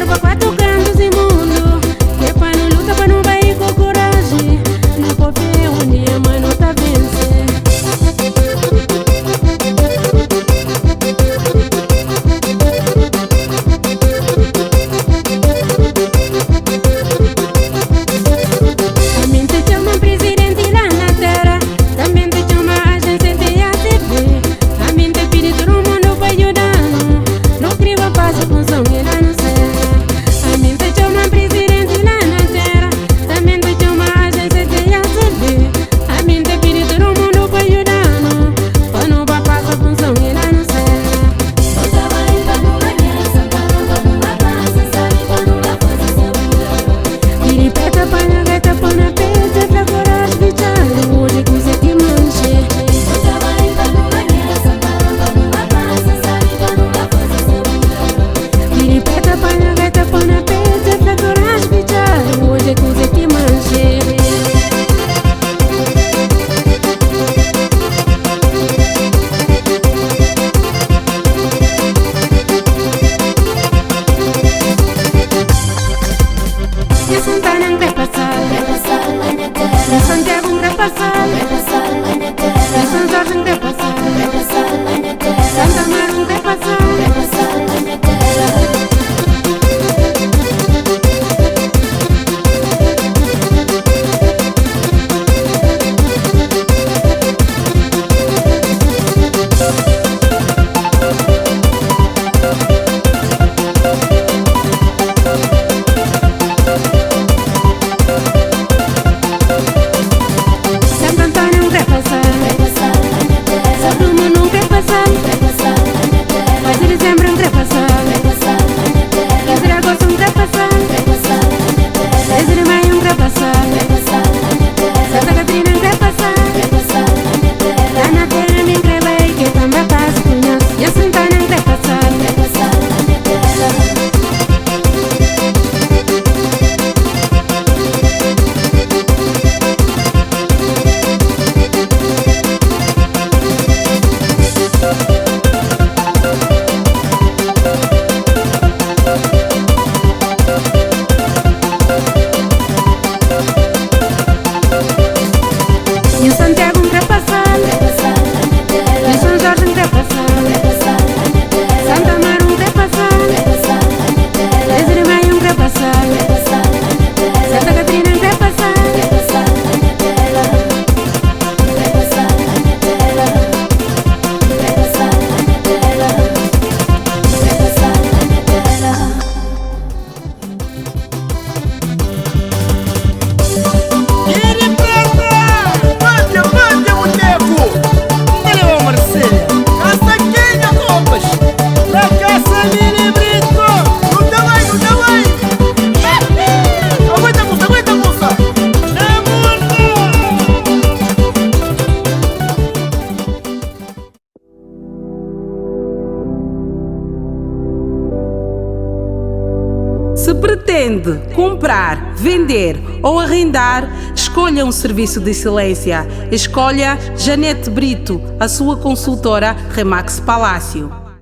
pra quatro cantos imundo, que pra não luta, pra não vai com coragem. Não pode ver um dia, mas não tá vencer. Também te chama presidente lá na terra, também te chama agência de ACV. Também te pede todo mundo pra ajudar. Não criva passo com som e lá no serra. Também te chama presidente lá na terra, também te chama agência de ACV. Também te pede todo mundo pra ajudar. Pra não passar com som e lá no serra. Piripeta, panha, gaita, pana, pete, pra coragem de tchau. Hoje que você te manche. Piripeta, panha, gaita, pana, pete, pra coragem de tchau. Hoje que você te manche. E Santana não quer passar, e Santiago não quer passar, e São Jorge não quer passar, Santa Amaro não quer passar. Santo Antônio não quer passar, São Bruno não quer passar, mas de dezembro não quer passar, 15 de agosto não quer passar, 10 de maio não quer passar, Santa Catarina não quer passar, lá na terra me inscreve que também passa com nós. E a Santana não quer passar. E o Santiago não quer passar, e o São Jorge não quer passar, Santa Amaro não quer passar, 10 de maio não quer passar, Santa Catarina não quer passar. Se pretende comprar, vender ou arrendar, escolha um serviço de excelência. Escolha Janete Brito, a sua consultora Remax Palácio.